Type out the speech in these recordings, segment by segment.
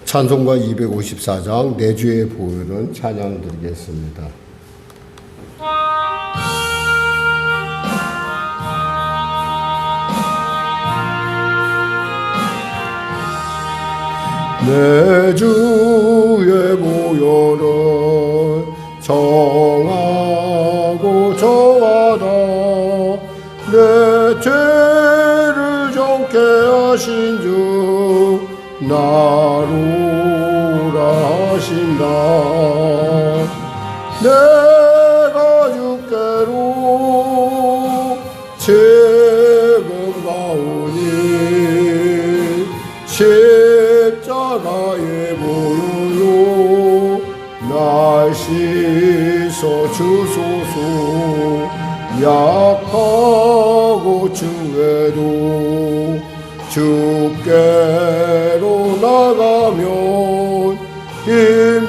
찬송가 254장 내 주의 보혈은 찬양 드리겠습니다. 내 주의 보혈은 정하고 정하다 내 죄를 정케 하신 주 나로라 하신다. 내가 주께로 지금 가오니 십자가의 보혈로 날 씻어 주소서. 약하고 주에도 주께로 나가면 힘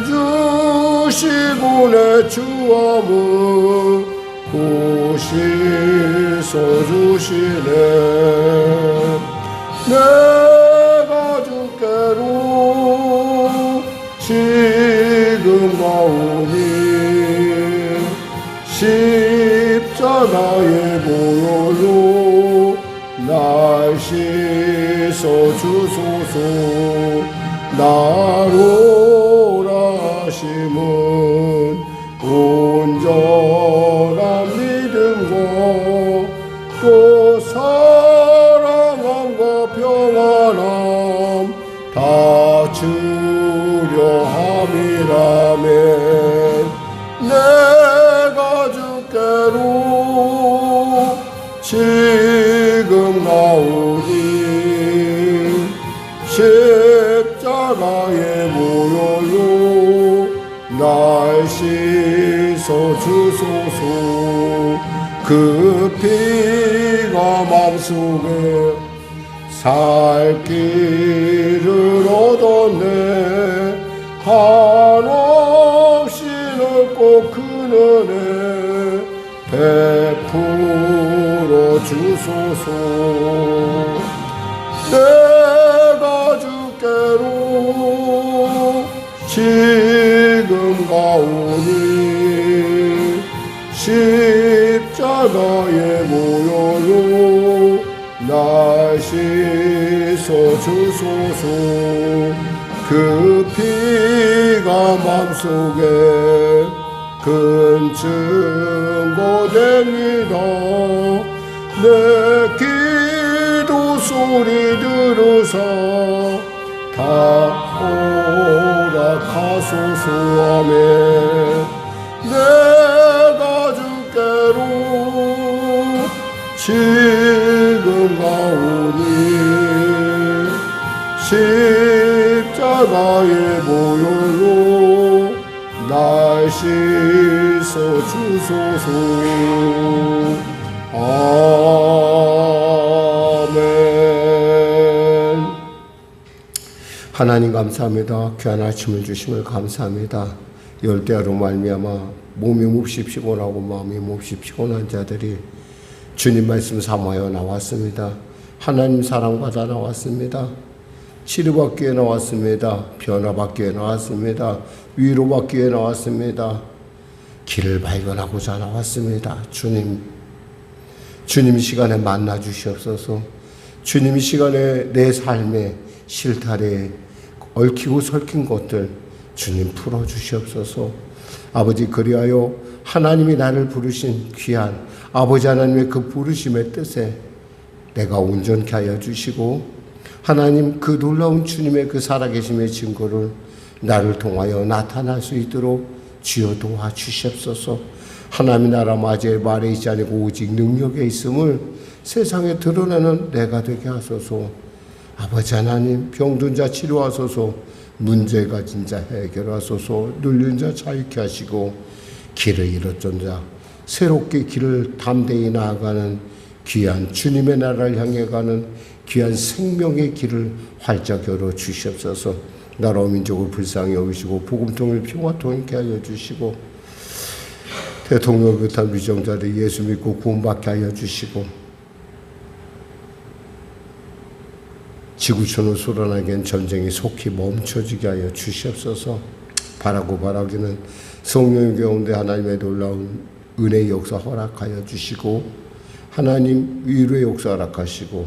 주시고 내 주함을 고시소 주시네. 내가 주께로 지금 가오니 십자가의 보혈로 날 씻어 주소서. 나로라 하심은 온전한 믿음과 또 사랑함과 평안함 다 주려 함이라면 내가 주께로 지금 나오니 십자가의 보혈로 날 씻어 주소서. 그 피가 맘속에 살 길을 얻었네. 한없이 넓고 큰 은혜 베풀어 주소서. 내가 주께로 지금 가오니 십자가의 보혈로 날 씻어 주소서. 그 피가 맘속에 큰 증거 됩니다. 내 기도 소리 들으사 다 허락하소서. 아멘. 내가 주께로 지금 가오니 십자가의 보혈로 날 씻어 주소서. 아멘. 하나님 감사합니다. 귀한 아침을 주심을 감사합니다. 열대야로 말미암아 몸이 몹시 피곤하고 마음이 몹시 피곤한 자들이 주님 말씀 삼하여 나왔습니다. 하나님 사랑받아 나왔습니다. 치료받기 위해 나왔습니다. 변화받기 위해 나왔습니다. 위로받기 위해 나왔습니다. 길을 발견하고자 나왔습니다. 주님 시간에 만나 주시옵소서. 주님 시간에 내 삶의 실타래에 얽히고 설킨 것들 주님 풀어주시옵소서. 아버지, 그리하여 하나님이 나를 부르신 귀한 아버지 하나님의 그 부르심의 뜻에 내가 온전케 하여 주시고, 하나님 그 놀라운 주님의 그 살아계심의 증거를 나를 통하여 나타날 수 있도록 주여 도와주시옵소서. 하나님의 나라 마저의 말에 있지 아니고 오직 능력에 있음을 세상에 드러내는 내가 되게 하소서. 아버지 하나님, 병든 자 치료하소서. 문제 가진 자 해결하소서. 눌린 자 자유케 하시고, 길을 잃었던 자 새롭게 길을 담대히 나아가는 귀한 주님의 나라를 향해 가는 귀한 생명의 길을 활짝 열어 주시옵소서. 나라 민족을 불쌍히 여기시고 복음통일 평화통일케 하여 주시고, 대통령을 비롯한 위정자들 예수 믿고 구원받게 하여 주시고, 지구촌을 수란하게 한 전쟁이 속히 멈춰지게 하여 주시옵소서. 바라기는 성령 가운데 하나님의 놀라운 은혜의 역사 허락하여 주시고 하나님 위로의 역사 허락하시고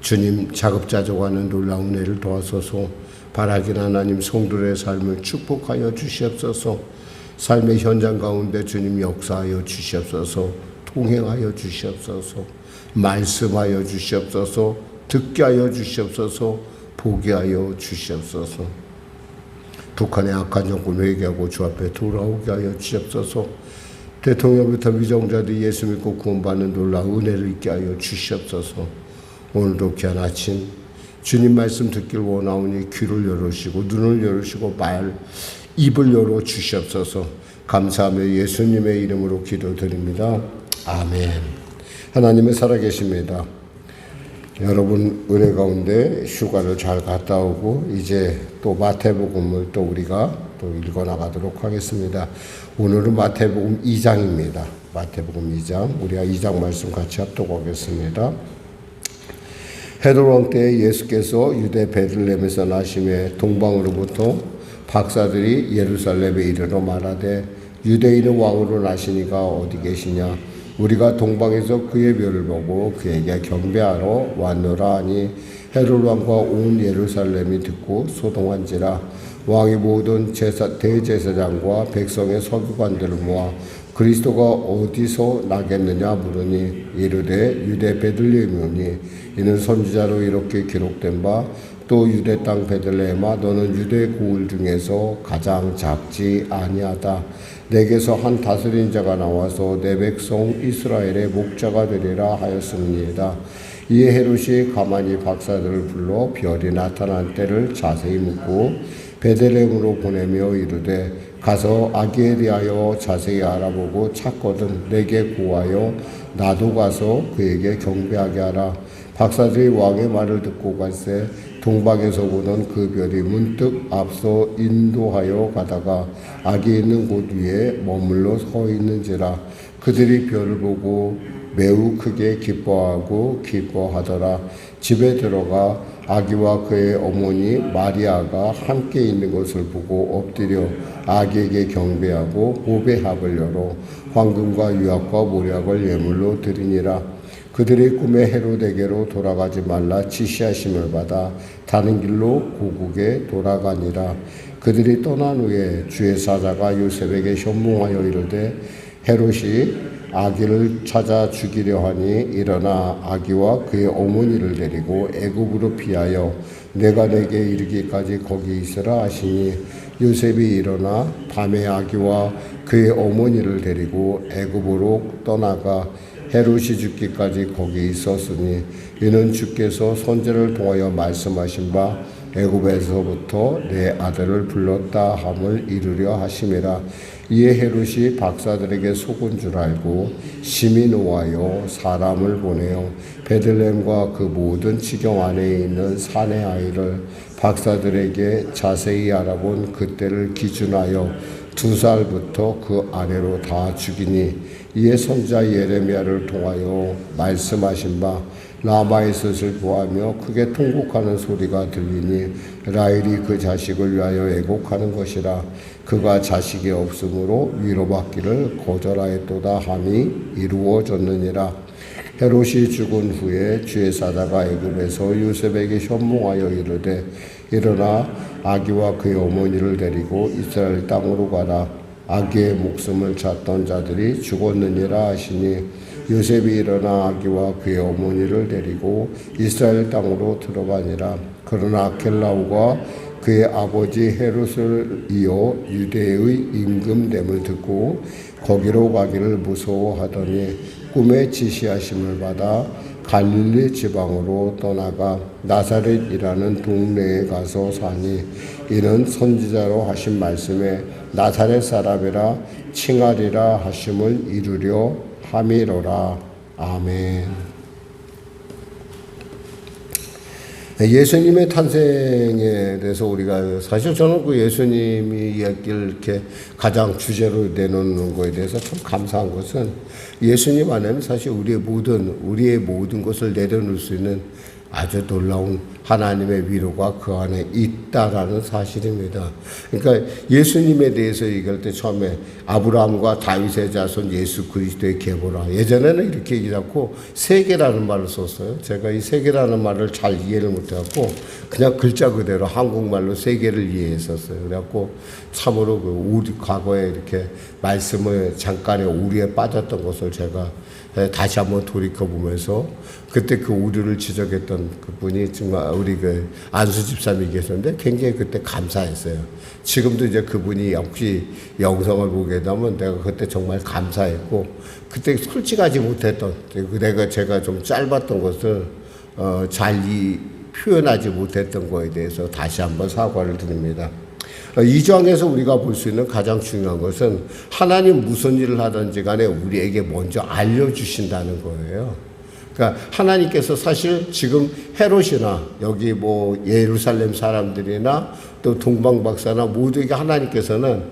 주님 자급자족하는 놀라운 은혜를 도와소서. 바라기는 하나님 성도의 삶을 축복하여 주시옵소서. 삶의 현장 가운데 주님 역사하여 주시옵소서. 통행하여 주시옵소서. 말씀하여 주시옵소서. 듣게 하여 주시옵소서. 보게 하여 주시옵소서. 북한의 악한 정권 회개하고 주 앞에 돌아오게 하여 주시옵소서. 대통령부터 위정자들이 예수 믿고 구원받는 놀라운 은혜를 있게 하여 주시옵소서. 오늘도 귀한 아침 주님 말씀 듣길 원하오니 귀를 열으시고 눈을 열으시고 입을 열어 주시옵소서. 감사하며 예수님의 이름으로 기도드립니다. 아멘. 하나님은 살아계십니다. 여러분 은혜 가운데 휴가를 잘 갔다 오고 이제 또 마태복음을 또 우리가 또 읽어나가도록 하겠습니다. 오늘은 마태복음 2장입니다. 마태복음 2장 우리가 2장 말씀 같이 합독하겠습니다. 헤롯 왕 때 예수께서 유대 베들레헴에서 나심에 동방으로부터 박사들이 예루살렘에 이르러 말하되 유대인의 왕으로 나시니가 어디 계시냐? 우리가 동방에서 그의 묘를 보고 그에게 경배하러 왔노라 하니 헤롯 왕과 온 예루살렘이 듣고 소동한지라. 왕이 모든 대제사장과 백성의 서기관들을 모아 그리스도가 어디서 나겠느냐 물으니 이르되 유대 베들레헴이오니 이는 선지자로 이렇게 기록된 바 또 유대 땅 베들레헴아 너는 유대 고을 중에서 가장 작지 아니하다. 내게서 한 다스린 자가 나와서 내 백성 이스라엘의 목자가 되리라 하였음니이다. 이에 헤롯이 가만히 박사들을 불러 별이 나타난 때를 자세히 묻고 베들레헴으로 보내며 이르되 가서 아기에 대하여 자세히 알아보고 찾거든 내게 고하여 나도 가서 그에게 경배하게 하라. 박사들이 왕의 말을 듣고 갈새 동방에서 보던 그 별이 문득 앞서 인도하여 가다가 아기 있는 곳 위에 머물러 서 있는지라. 그들이 별을 보고 매우 크게 기뻐하더라. 집에 들어가 아기와 그의 어머니 마리아가 함께 있는 것을 보고 엎드려 아기에게 경배하고 보배합을 열어 황금과 유약과 모략을 예물로 드리니라. 그들이 꿈에 헤롯에게로 돌아가지 말라 지시하심을 받아 다른 길로 고국에 돌아가니라. 그들이 떠난 후에 주의 사자가 요셉에게 현몽하여 이르되 헤롯이 아기를 찾아 죽이려 하니 일어나 아기와 그의 어머니를 데리고 애굽으로 피하여 내가 내게 이르기까지 거기 있으라 하시니 요셉이 일어나 밤에 아기와 그의 어머니를 데리고 애굽으로 떠나가 헤롯이 죽기까지 거기 있었으니 이는 주께서 선지자를 통하여 말씀하신 바 애굽에서부터 내 아들을 불렀다 함을 이루려 하심이라. 이에 헤롯이 박사들에게 속은 줄 알고 심히 노하여 사람을 보내어 베들레헴과 그 모든 지경 안에 있는 산의 아이를 박사들에게 자세히 알아본 그때를 기준하여 2살부터 그 아래로 다 죽이니 이에 선지자 예레미야를 통하여 말씀하신 바 라마에서 슬퍼하며 크게 통곡하는 소리가 들리니 라헬이 그 자식을 위하여 애곡하는 것이라. 그가 자식이 없으므로 위로받기를 거절하였도다 함이 이루어졌느니라. 헤롯이 죽은 후에 주의 사자가 애굽에서 요셉에게 현몽하여 이르되 일어나 아기와 그의 어머니를 데리고 이스라엘 땅으로 가라. 아기의 목숨을 찾던 자들이 죽었느니라 하시니 요셉이 일어나 아기와 그의 어머니를 데리고 이스라엘 땅으로 들어가니라. 그러나 아켈라오가 그의 아버지 헤롯을 이어 유대의 임금됨을 듣고 거기로 가기를 무서워하더니 꿈에 지시하심을 받아 갈릴리 지방으로 떠나가 나사렛이라는 동네에 가서 사니 이는 선지자로 하신 말씀에 나사렛 사람이라 칭하리라 하심을 이루려 함이로라. 아멘. 예수님의 탄생에 대해서 우리가 사실 저는 그 예수님이 이야기를 이렇게 가장 주제로 내놓는 것에 대해서 참 감사한 것은 예수님 안에는 사실 우리의 모든 것을 내려놓을 수 있는 아주 놀라운 하나님의 위로가 그 안에 있다라는 사실입니다. 그러니까 예수님에 대해서 얘기할 때 처음에 아브라함과 다윗의 자손 예수 그리스도의 계보라. 예전에는 이렇게 얘기하지 않고 세계라는 말을 썼어요. 제가 이 세계라는 말을 잘 이해를 못해갖고 그냥 글자 그대로 한국말로 세계를 이해했었어요. 그래갖고 참으로 그 우리 과거에 이렇게 말씀을 잠깐의 오류에 빠졌던 것을 제가 다시 한번 돌이켜보면서 그때 그 오류를 지적했던 그분이 정말 우리 그 안수 집사님이 계셨는데 굉장히 그때 감사했어요. 지금도 이제 그분이 혹시 영상을 보게 되면 내가 그때 정말 감사했고 그때 솔직하지 못했던 제가 좀 짧았던 것을 잘 표현하지 못했던 거에 대해서 다시 한번 사과를 드립니다. 이 장에서 우리가 볼 수 있는 가장 중요한 것은 하나님 무슨 일을 하든지 간에 우리에게 먼저 알려주신다는 거예요. 그러니까 하나님께서 사실 지금 헤롯이나 여기 뭐 예루살렘 사람들이나 또 동방박사나 모두에게 하나님께서는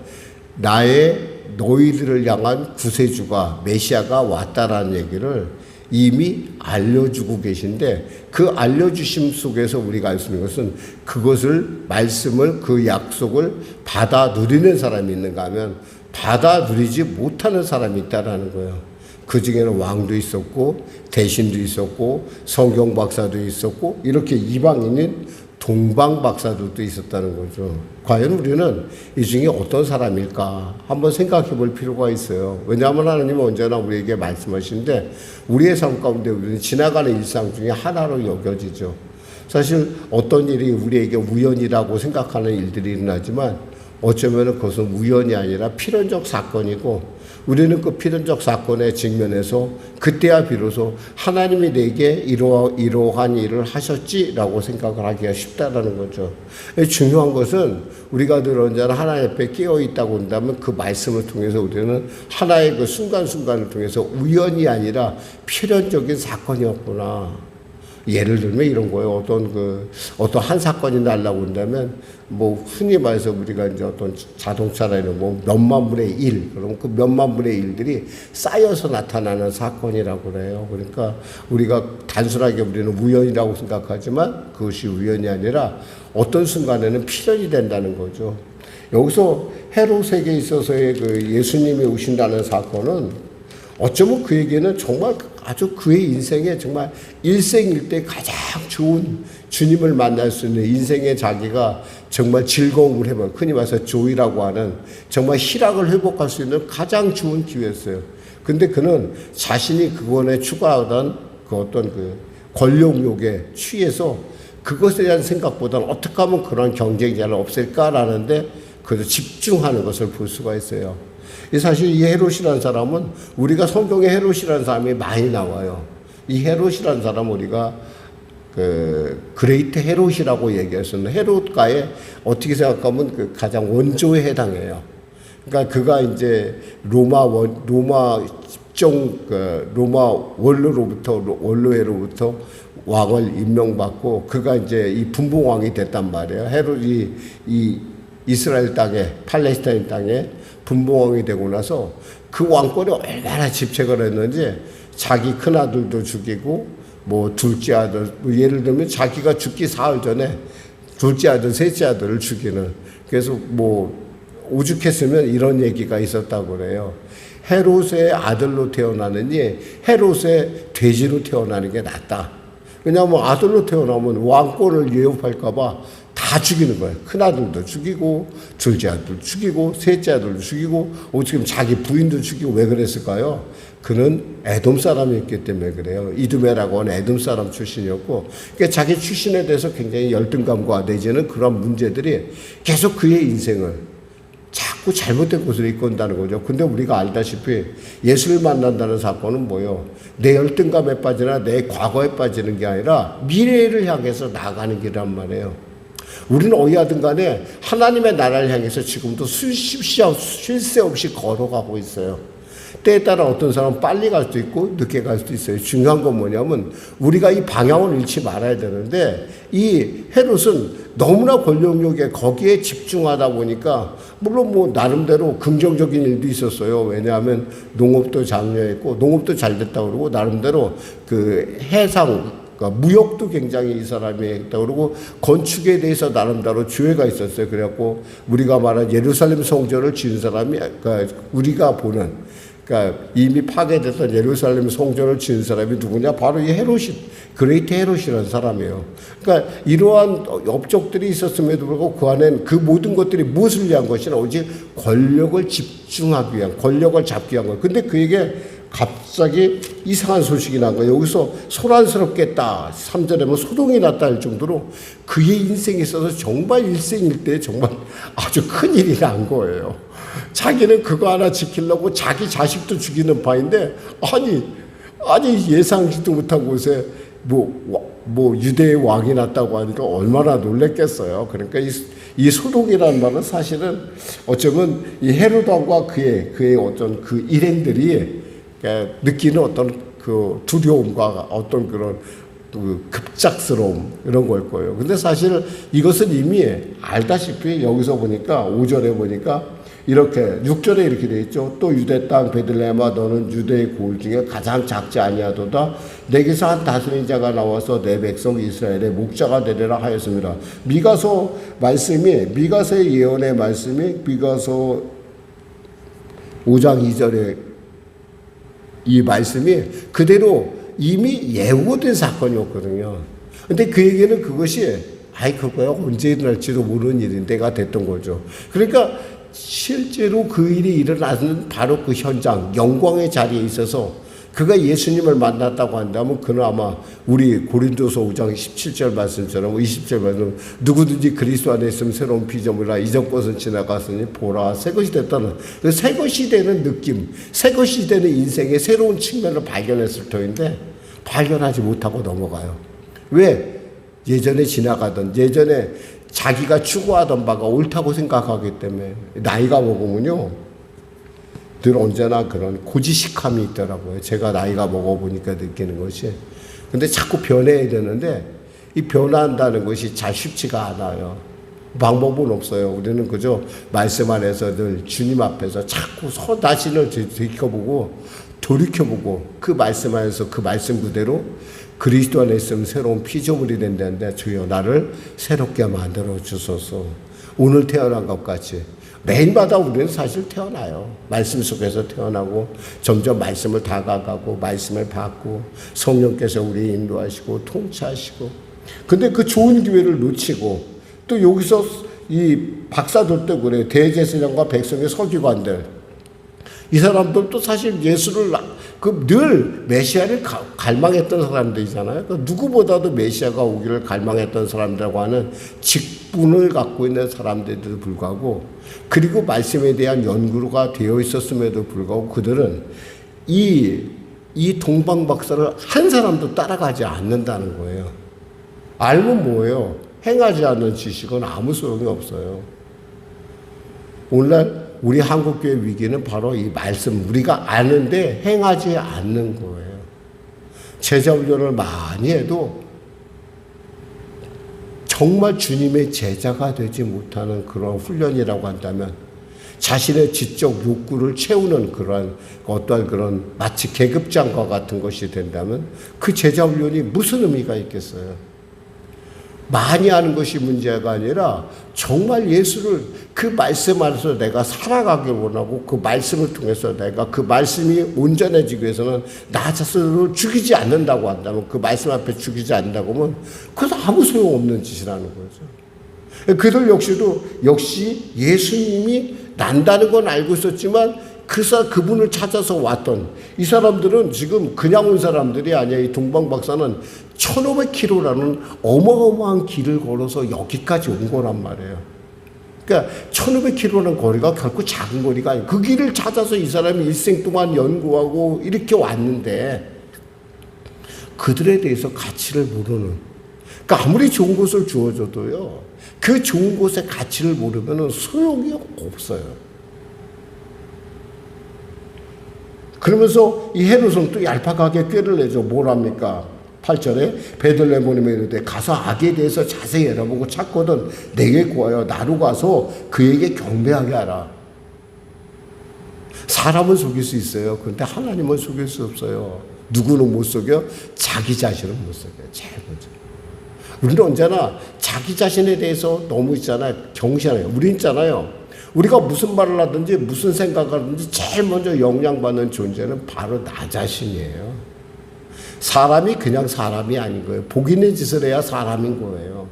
너희들을 향한 구세주가 메시아가 왔다라는 얘기를 이미 알려주고 계신데 그 알려주심 속에서 우리가 알 수 있는 것은 그것을 말씀을 그 약속을 받아 누리는 사람이 있는가 하면 받아 누리지 못하는 사람이 있다라는 거예요. 그 중에는 왕도 있었고 대신도 있었고 성경 박사도 있었고 이렇게 이방인인 동방 박사들도 있었다는 거죠. 과연 우리는 이 중에 어떤 사람일까 한번 생각해 볼 필요가 있어요. 왜냐하면 하나님은 언제나 우리에게 말씀하시는데 우리의 삶 가운데 우리는 지나가는 일상 중에 하나로 여겨지죠. 사실 어떤 일이 우리에게 우연이라고 생각하는 일들이 일어나지만 어쩌면 그것은 우연이 아니라 필연적 사건이고 우리는 그 필연적 사건에 직면해서 그때야 비로소 하나님이 내게 이러한 일을 하셨지라고 생각을 하기가 쉽다라는 거죠. 중요한 것은 우리가 늘 언제나 하나님 앞에 깨어 있다고 한다면 그 말씀을 통해서 우리는 하나의 그 순간순간을 통해서 우연이 아니라 필연적인 사건이었구나. 예를 들면 이런 거예요. 어떤 한 사건이 날라고 한다면, 뭐, 흔히 말해서 우리가 이제 어떤 자동차라는 뭐 몇만 분의 일, 그럼 그 몇만 분의 일들이 쌓여서 나타나는 사건이라고 그래요. 그러니까 우리가 단순하게 우리는 우연이라고 생각하지만 그것이 우연이 아니라 어떤 순간에는 필연이 된다는 거죠. 여기서 헤롯에게 있어서의 그 예수님이 오신다는 사건은 어쩌면 그에게는 정말 아주 그의 인생에 정말 일생일대 가장 좋은 주님을 만날 수 있는 인생에 자기가 정말 즐거움을 해봐. 흔히 말해서 조이라고 하는 정말 희락을 회복할 수 있는 가장 좋은 기회였어요. 근데 그는 자신이 그거에 추구하던 그 어떤 그 권력욕에 취해서 그것에 대한 생각보다는 어떻게 하면 그런 경쟁자를 없앨까라는데 그래서 집중하는 것을 볼 수가 있어요. 사실 이 헤롯이라는 사람은 우리가 성경에 헤롯이라는 사람이 많이 나와요. 이 헤롯이라는 사람은 우리가 그레이트 헤롯이라고 얘기했었는데 헤롯가에 어떻게 생각하면 그 가장 원조에 해당해요. 그러니까 그가 이제 로마 원로회로부터 왕을 임명받고 그가 이제 이 분봉왕이 됐단 말이에요. 헤롯이 이 이스라엘 땅에 팔레스타인 땅에 분봉왕이 되고 나서 그 왕권에 얼마나 집착을 했는지 자기 큰아들도 죽이고 뭐 둘째 아들 뭐 예를 들면 자기가 죽기 사흘 전에 둘째 아들 셋째 아들을 죽이는 그래서 뭐 오죽했으면 이런 얘기가 있었다고 그래요. 헤롯의 아들로 태어나느니 헤롯의 돼지로 태어나는 게 낫다. 왜냐하면 아들로 태어나면 왕권을 위협할까봐 다 죽이는 거예요. 큰아들도 죽이고 둘째 아들도 죽이고 셋째 아들도 죽이고 지금 자기 부인도 죽이고 왜 그랬을까요? 그는 에돔 사람이었기 때문에 그래요. 이두메라고 하는 에돔 사람 출신이었고 그러니까 자기 출신에 대해서 굉장히 열등감과 내지는 그런 문제들이 계속 그의 인생을 자꾸 잘못된 곳으로 이끈다는 거죠. 근데 우리가 알다시피 예수를 만난다는 사건은 뭐예요? 내 열등감에 빠지나 내 과거에 빠지는 게 아니라 미래를 향해서 나아가는 길이란 말이에요. 우리는 어디하든 간에 하나님의 나라를 향해서 지금도 쉴 새 없이 걸어가고 있어요. 때에 따라 어떤 사람은 빨리 갈 수도 있고 늦게 갈 수도 있어요. 중요한 건 뭐냐면 우리가 이 방향을 잃지 말아야 되는데 이 헤롯은 너무나 권력욕에 거기에 집중하다 보니까 물론 뭐 나름대로 긍정적인 일도 있었어요. 왜냐하면 농업도 장려했고 농업도 잘 됐다고 그러고 나름대로 그 해상 그러니까 무역도 굉장히 이 사람이 했다. 그리고 건축에 대해서 나름대로 주의가 있었어요. 그래갖고 우리가 말한 예루살렘 성전을 지은 사람이, 그러니까 우리가 보는, 그러니까 이미 파괴됐던 예루살렘 성전을 지은 사람이 누구냐? 바로 이 헤롯이, 그레이트 헤롯이라는 사람이에요. 그러니까 이러한 업적들이 있었음에도 불구하고 그 안엔 그 모든 것들이 무엇을 위한 것이냐? 오직 권력을 집중하기 위한, 권력을 잡기 위한 것. 근데 그에게 갑자기 이상한 소식이 난 거예요. 여기서 소란스럽겠다. 3절에 보면 소동이 났다 할 정도로 그의 인생에 있어서 정말 일생일대에 정말 아주 큰 일이 난 거예요. 자기는 그거 하나 지키려고 자기 자식도 죽이는 바인데, 아니 예상지도 못한 곳에 뭐 유대의 왕이 났다고 하니까 얼마나 놀랬겠어요. 그러니까 이 소동이라는 말은 사실은 어쩌면 이 헤롯 왕과 그의 어떤 그 일행들이 느끼는 어떤 그 두려움과 어떤 그런 그 급작스러움 이런 걸 거예요. 근데 사실 이것은 이미 알다시피 여기서 보니까 5절에 보니까 이렇게 6절에 이렇게 되어 있죠. 또 유대 땅 베들레헴아 너는 유대의 고을 중에 가장 작지 아니하도다. 내게서 한 다스린 자가 나와서 내 백성 이스라엘의 목자가 되리라 하였습니다. 미가서의 예언의 말씀이 미가서 5장 2절에 이 말씀이 그대로 이미 예고된 사건이었거든요. 근데 그에게는 그것이 그거야 언제 일어날지도 모르는 일인데가 됐던 거죠. 그러니까 실제로 그 일이 일어나는 바로 그 현장, 영광의 자리에 있어서 그가 예수님을 만났다고 한다면 그는 아마 우리 고린도서 5장 17절 말씀처럼 20절 말씀 누구든지 그리스도 안에 있으면 새로운 피조물이라 이전 것은 지나갔으니 보라 새 것이 됐다는 새 것이 되는 느낌, 새 것이 되는 인생의 새로운 측면을 발견했을 터인데 발견하지 못하고 넘어가요. 왜? 예전에 지나가던 예전에 자기가 추구하던 바가 옳다고 생각하기 때문에 나이가 먹으면요 늘 언제나 그런 고지식함이 있더라고요. 제가 나이가 먹어보니까 느끼는 것이. 근데 자꾸 변해야 되는데 이 변한다는 것이 잘 쉽지가 않아요. 방법은 없어요. 우리는 그저 말씀 안에서 늘 주님 앞에서 자꾸 서 자신을 돌이켜보고 그 말씀 안에서 그 말씀 그대로 그리스도 안에 있으면 새로운 피조물이 된다는데 주여 나를 새롭게 만들어 주소서. 오늘 태어난 것 같이 매일마다 우리는 사실 태어나요. 말씀 속에서 태어나고 점점 말씀을 다가가고 말씀을 받고 성령께서 우리 인도하시고 통치하시고 근데 그 좋은 기회를 놓치고 또 여기서 이 박사들도 그래요. 대제사장과 백성의 서기관들 이 사람들도 사실 예수를 늘 메시아를 갈망했던 사람들이잖아요. 누구보다도 메시아가 오기를 갈망했던 사람들이라고 하는 직분을 갖고 있는 사람들에도 불구하고 그리고 말씀에 대한 연구가 되어 있었음에도 불구하고 그들은 이 동방 박사를 한 사람도 따라가지 않는다는 거예요. 알면 뭐예요? 행하지 않는 지식은 아무 소용이 없어요. 오늘날 우리 한국교회 위기는 바로 이 말씀 우리가 아는데 행하지 않는 거예요. 제자 훈련을 많이 해도 정말 주님의 제자가 되지 못하는 그런 훈련이라고 한다면 자신의 지적 욕구를 채우는 그런 어떠한 그런 마치 계급장과 같은 것이 된다면 그 제자 훈련이 무슨 의미가 있겠어요? 많이 하는 것이 문제가 아니라 정말 예수를 그 말씀 안에서 내가 살아가길 원하고 그 말씀을 통해서 내가 그 말씀이 온전해지기 위해서는 나 자신을 죽이지 않는다고 한다면 그 말씀 앞에 죽이지 않는다고 하면 그것은 아무 소용없는 짓이라는 거죠. 그들 역시 예수님이 난다는 건 알고 있었지만 그분을 찾아서 왔던 이 사람들은 지금 그냥 온 사람들이 아니야. 이 동방 박사는 1500km라는 어마어마한 길을 걸어서 여기까지 온 거란 말이에요. 그러니까 1500km라는 거리가 결코 작은 거리가 아니에요. 그 길을 찾아서 이 사람이 일생 동안 연구하고 이렇게 왔는데 그들에 대해서 가치를 모르는 그러니까 아무리 좋은 곳을 주어줘도요 그 좋은 곳의 가치를 모르면 소용이 없어요. 그러면서 이 헤롯은 또 얄팍하게 꾀를 내죠. 뭘 합니까? 8절에 베들레헴에 이르되 가서 아기에 대해서 자세히 알아보고 찾거든 내게 구하여 나로 가서 그에게 경배하게 하라. 사람은 속일 수 있어요. 그런데 하나님은 속일 수 없어요. 누구는 못 속여? 자기 자신은 못 속여요. 제일 먼저. 우리는 언제나 자기 자신에 대해서 너무 있잖아요. 경시하는 거예요. 우리 있잖아요. 우리가 무슨 말을 하든지 무슨 생각을 하든지 제일 먼저 영향받는 존재는 바로 나 자신이에요. 사람이 그냥 사람이 아닌 거예요. 복 있는 짓을 해야 사람인 거예요.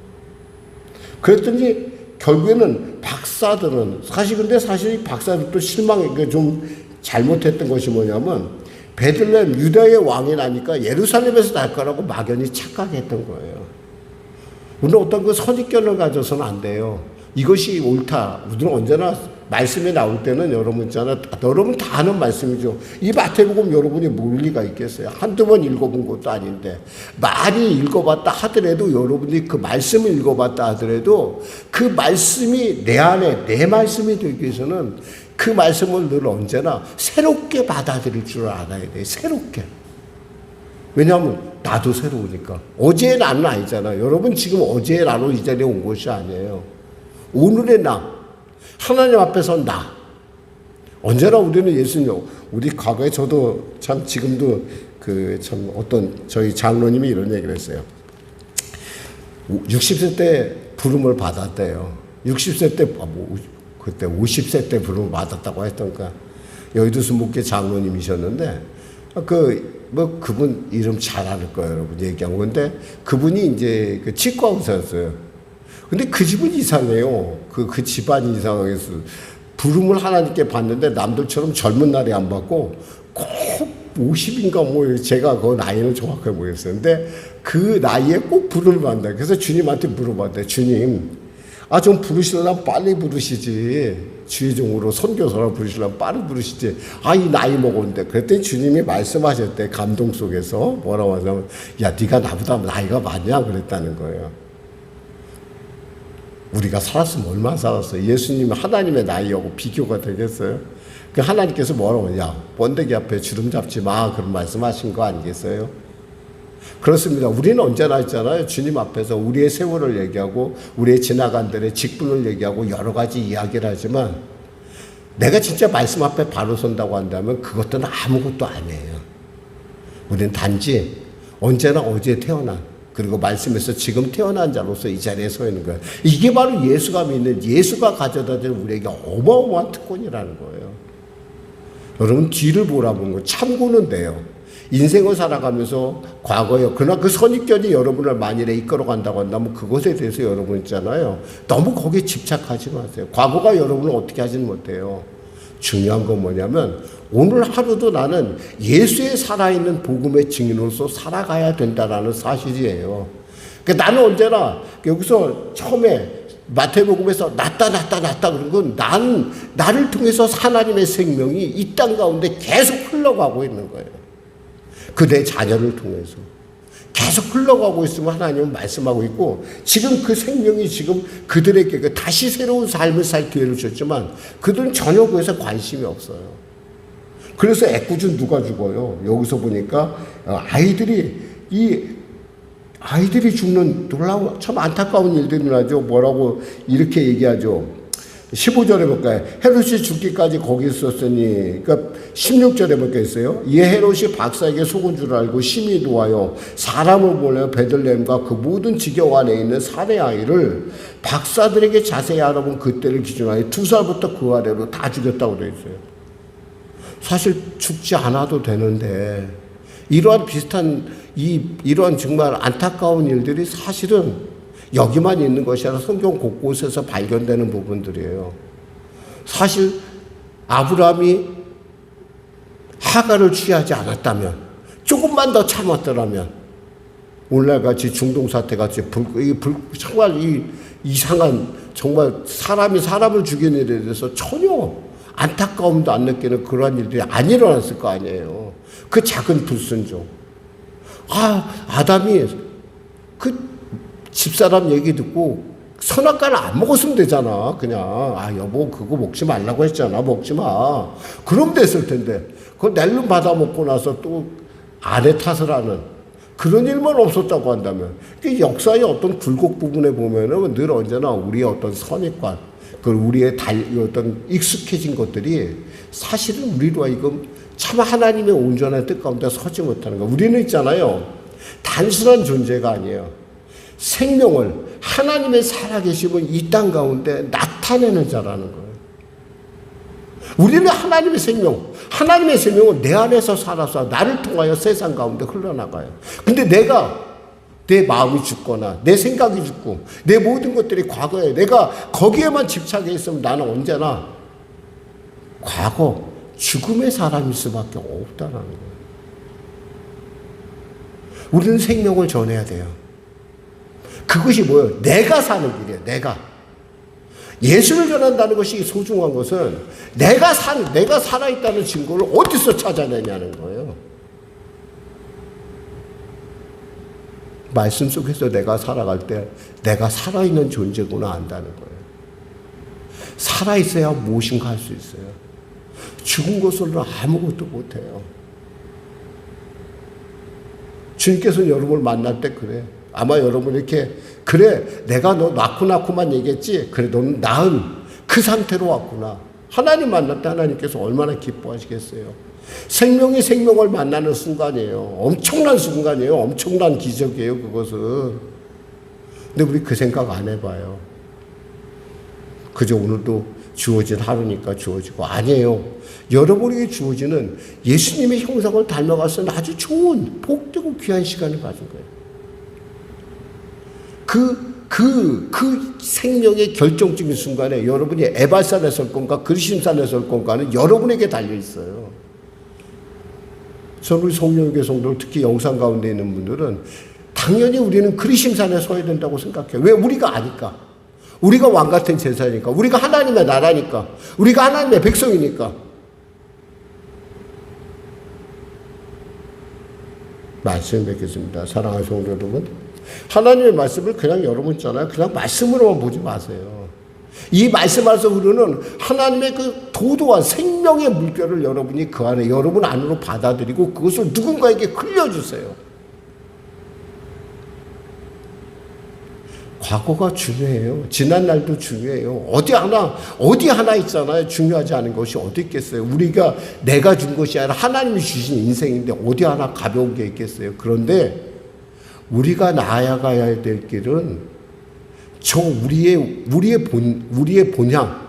그랬더니 결국에는 박사들은 사실 이 박사들도 실망해. 좀 잘못했던 것이 뭐냐면 베들레헴 유다의 왕이 나니까 예루살렘에서 날 거라고 막연히 착각했던 거예요. 우리는 어떤 그 선입견을 가져서는 안 돼요. 이것이 옳다. 우리는 언제나 말씀이 나올 때는 여러분 있잖아. 여러분 다 아는 말씀이죠. 이 마태복음 여러분이 모를 리가 있겠어요. 한두 번 읽어본 것도 아닌데 많이 읽어봤다 하더라도 여러분이 그 말씀을 읽어봤다 하더라도 그 말씀이 내 안에 내 말씀이 되기 위해서는 그 말씀을 늘 언제나 새롭게 받아들일 줄 알아야 돼요. 새롭게. 왜냐하면 나도 새로우니까. 어제의 나는 아니잖아. 여러분 지금 어제의 나로 이 자리에 온 것이 아니에요. 오늘의 나. 하나님 앞에서 나. 언제나 우리는 예수님, 우리 과거에 저도 참 지금도 참 어떤 저희 장로님이 이런 얘기를 했어요. 60세 때 부름을 받았대요. 60세 때, 그때 50세 때 부름을 받았다고 했던가. 여의도 순복교 장로님이셨는데, 그분 이름 잘 알을 거예요, 여러분. 얘기한 건데, 그분이 이제 그 치과 의사였어요. 근데 그 집은 이상해요. 그 집안이 이상해서. 부름을 하나님께 받는데 남들처럼 젊은 날에 안 받고 꼭 50인가 뭐 제가 그 나이는 정확하게 모르겠어요. 근데 그 나이에 꼭 부름을 받는다. 그래서 주님한테 물어봤대. 주님, 좀 부르시려면 빨리 부르시지. 주의종으로 선교사로 부르시려면 빨리 부르시지. 이 나이 먹었는데. 그랬더니 주님이 말씀하셨대. 감동 속에서. 뭐라고 하냐면, 야, 네가 나보다 나이가 많냐? 그랬다는 거예요. 우리가 살았으면 얼마나 살았어요. 예수님은 하나님의 나이하고 비교가 되겠어요? 그 하나님께서 뭐라고 하냐. 번데기 앞에 주름 잡지 마. 그런 말씀하신 거 아니겠어요? 그렇습니다. 우리는 언제나 있잖아요. 주님 앞에서 우리의 세월을 얘기하고 우리의 지나간 들의 직분을 얘기하고 여러 가지 이야기를 하지만 내가 진짜 말씀 앞에 바로 선다고 한다면 그것들은 아무것도 아니에요. 우리는 단지 언제나 어제 태어난 그리고 말씀에서 지금 태어난 자로서 이 자리에 서 있는 거예요. 이게 바로 예수가 믿는, 예수가 가져다준 우리에게 어마어마한 특권이라는 거예요. 여러분 뒤를 보라보는 거 참고는 돼요. 인생을 살아가면서 과거에 그러나 그 선입견이 여러분을 만일에 이끌어간다고 한다면 그것에 대해서 여러분 있잖아요. 너무 거기에 집착하지 마세요. 과거가 여러분을 어떻게 하지는 못해요. 중요한 건 뭐냐면 오늘 하루도 나는 예수의 살아있는 복음의 증인으로서 살아가야 된다라는 사실이에요. 그러니까 나는 언제나 여기서 처음에 마태복음에서 낫다 그런 건 나를 통해서 하나님의 생명이 이 땅 가운데 계속 흘러가고 있는 거예요. 그 내 자녀를 통해서 계속 흘러가고 있으면 하나님은 말씀하고 있고 지금 그 생명이 지금 그들에게 다시 새로운 삶을 살 기회를 줬지만 그들은 전혀 그것에 관심이 없어요. 그래서 애꿎은 누가 죽어요? 여기서 보니까 아이들이 죽는 놀라운 참 안타까운 일들이 나죠. 뭐라고 이렇게 얘기하죠. 15절에 볼까요? 헤롯이 죽기까지 거기 있었으니, 그러니까 16절에 볼까요? 이에 헤롯이 박사에게 속은 줄 알고 심히 노하여 사람을 보내 베들레헴과 그 모든 지경 안에 있는 사내 아이를 박사들에게 자세히 알아본 그때를 기준하여 2살부터 그 아래로 다 죽였다고 되어 있어요. 사실 죽지 않아도 되는데 이러한 비슷한 이러한 정말 안타까운 일들이 사실은 여기만 있는 것이 아니라 성경 곳곳에서 발견되는 부분들이에요. 사실 아브라함이 하갈을 취하지 않았다면 조금만 더 참았더라면 오늘날같이 중동사태같이 정말 이상한 정말 사람이 사람을 죽이는 일에 대해서 전혀 안타까움도 안 느끼는 그러한 일들이 안 일어났을 거 아니에요. 그 작은 불순종. 아담이 그 집사람 얘기 듣고 선악과를 안 먹었으면 되잖아. 그냥 여보 그거 먹지 말라고 했잖아. 먹지 마. 그럼 됐을 텐데 그거 낼름 받아 먹고 나서 또 아내 탓을 하는 그런 일만 없었다고 한다면 그 역사의 어떤 굴곡 부분에 보면은 늘 언제나 우리의 어떤 선입관 그 우리의 어떤 익숙해진 것들이 사실은 우리로 하여금 참 하나님의 온전한 뜻 가운데 서지 못하는 거. 우리는 있잖아요. 단순한 존재가 아니에요. 생명을 하나님의 살아계심을 이 땅 가운데 나타내는 자라는 거예요. 우리는 하나님의 생명은 내 안에서 살아서 나를 통하여 세상 가운데 흘러나가요. 근데 내 마음이 죽거나 내 생각이 죽고 내 모든 것들이 과거에 내가 거기에만 집착해 있으면 나는 언제나 과거 죽음의 사람일 수밖에 없다는 거예요. 우리는 생명을 전해야 돼요. 그것이 뭐예요? 내가 사는 길이에요. 예수를 전한다는 것이 소중한 것은 내가 살아있다는 증거를 어디서 찾아내냐는 거예요. 말씀 속에서 내가 살아갈 때 내가 살아있는 존재구나 안다는 거예요. 살아있어야 무엇인가 할 수 있어요. 죽은 것으로는 아무것도 못해요. 주님께서는 여러분을 만날 때 그래. 아마 여러분 이렇게 그래 내가 너 낳고만 얘기했지. 그래 너는 낳은 그 상태로 왔구나. 하나님 만날 때 하나님께서 얼마나 기뻐하시겠어요. 생명이 생명을 만나는 순간이에요. 엄청난 순간이에요. 엄청난 기적이에요. 그것은. 근데 우리 그 생각 안 해봐요. 그저 오늘도 주어진 하루니까 주어지고. 아니에요. 여러분에게 주어지는 예수님의 형상을 닮아갈 수 있는 아주 좋은 복되고 귀한 시간을 가진 거예요. 그 생명의 결정적인 순간에 여러분이 에발산에 설 건가 그리심산에 설 건가는 여러분에게 달려 있어요. 저는 우리 성령교회 성도들 특히 영상 가운데 있는 분들은 당연히 우리는 그리심산에 서야 된다고 생각해요. 왜? 우리가 아니까. 우리가 왕같은 제사니까. 우리가 하나님의 나라니까. 우리가 하나님의 백성이니까. 말씀 뵙겠습니다. 사랑하는 성도 여러분. 하나님의 말씀을 그냥 여러분 있잖아요. 그냥 말씀으로만 보지 마세요. 이 말씀 안에서 흐르는 하나님의 그 도도한 생명의 물결을 여러분이 그 안에 여러분 안으로 받아들이고 그것을 누군가에게 흘려주세요. 과거가 중요해요. 지난 날도 중요해요. 어디 하나 있잖아요. 중요하지 않은 것이 어디 있겠어요. 내가 준 것이 아니라 하나님이 주신 인생인데 어디 하나 가벼운 게 있겠어요. 그런데 우리가 나아가야 될 길은 우리의 본향,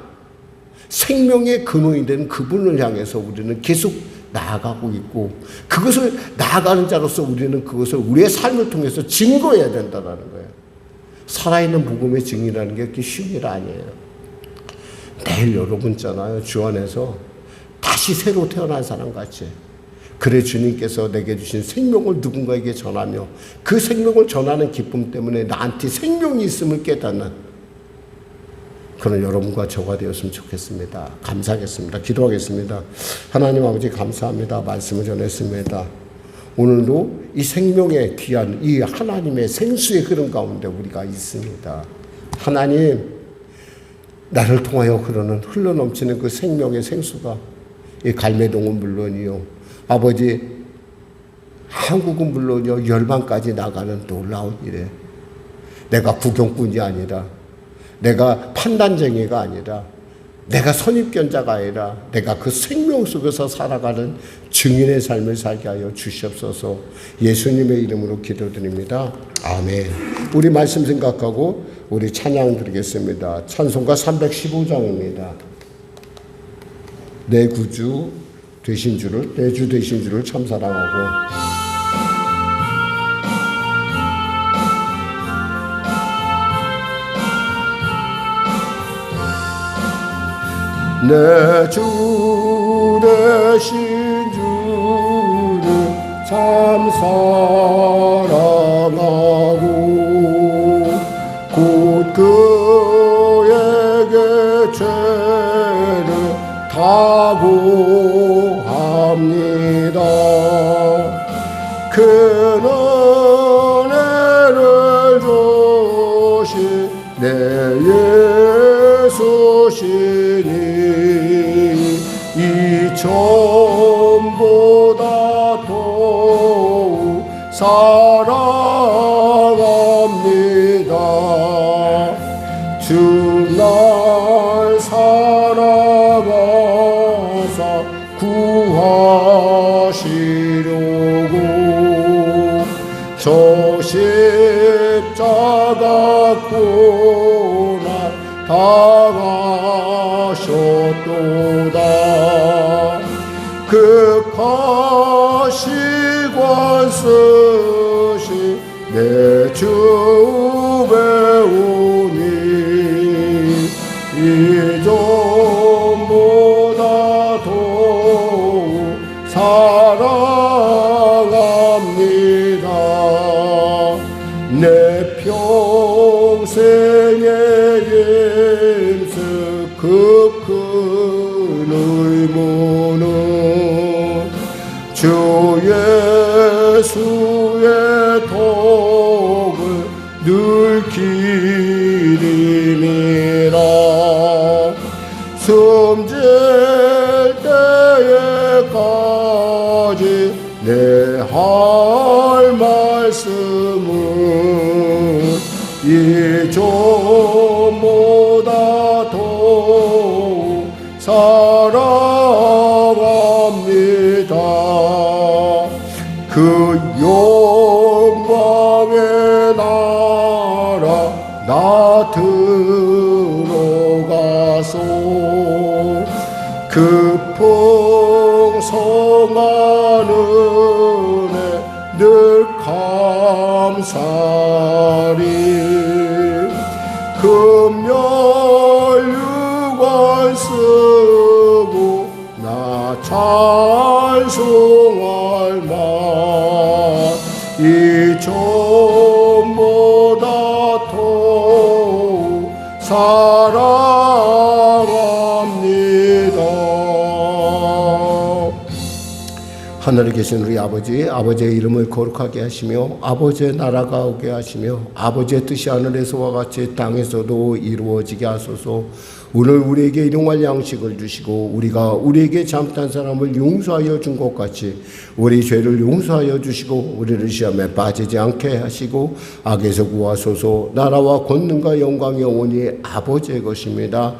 생명의 근원이 되는 그분을 향해서 우리는 계속 나아가고 있고, 그것을 나아가는 자로서 우리는 그것을 우리의 삶을 통해서 증거해야 된다는 거예요. 살아있는 복음의 증인이라는 게 그렇게 쉬운 일 아니에요. 내일 여러분 있잖아요. 주 안에서 다시 새로 태어난 사람 같이. 그래 주님께서 내게 주신 생명을 누군가에게 전하며 그 생명을 전하는 기쁨 때문에 나한테 생명이 있음을 깨닫는 그런 여러분과 저가 되었으면 좋겠습니다. 감사하겠습니다. 기도하겠습니다. 하나님 아버지 감사합니다. 말씀을 전했습니다. 오늘도 이 생명의 귀한 이 하나님의 생수의 흐름 가운데 우리가 있습니다. 하나님, 나를 통하여 흘러넘치는 그 생명의 생수가 이 갈매동은 물론이요, 아버지 한국은 물론이요, 열방까지 나가는 놀라운 일에 내가 구경꾼이 아니라, 내가 판단쟁이가 아니라, 내가 선입견자가 아니라 내가 그 생명 속에서 살아가는 증인의 삶을 살게 하여 주시옵소서. 예수님의 이름으로 기도드립니다. 아멘. 우리 말씀 생각하고 우리 찬양 드리겠습니다. 찬송가 315장입니다. 내 구주 되신 주를, 내 주 되신 주를 참 사랑하고 내 주 되신 주를 참 사랑하고 곧 그에게 죄를 다고합니다. 그 은혜를 주신 내 예수시니 이 전보다 더욱 사랑합니다. 주 날 받았구나 당하셨도다. 그 가시관 쓰시 내 주 배우니 이전보다 더욱 사랑합니다. 내 평생의 힘쓰 그 큰 의무는 주 예수의 덕을 늘 기리니라. 숨질 때에까지 내 할 말씀은 이전보다 더욱 사랑합니다. 그 영광의 나라 나 들어가소. 그 풍성한 은혜 늘 감사리. 금열 유관 쓰고 나 찬송할 만 이전보다 더욱 사랑합니다. 하늘에 계신 우리 아버지, 아버지의 이름을 거룩하게 하시며 아버지의 나라가 오게 하시며 아버지의 뜻이 하늘에서와 같이 땅에서도 이루어지게 하소서. 오늘 우리에게 일용할 양식을 주시고 우리가 우리에게 잘못한 사람을 용서하여 준 것 같이 우리 죄를 용서하여 주시고 우리를 시험에 빠지지 않게 하시고 악에서 구하소서. 나라와 권능과 영광이 영원히 아버지의 것입니다.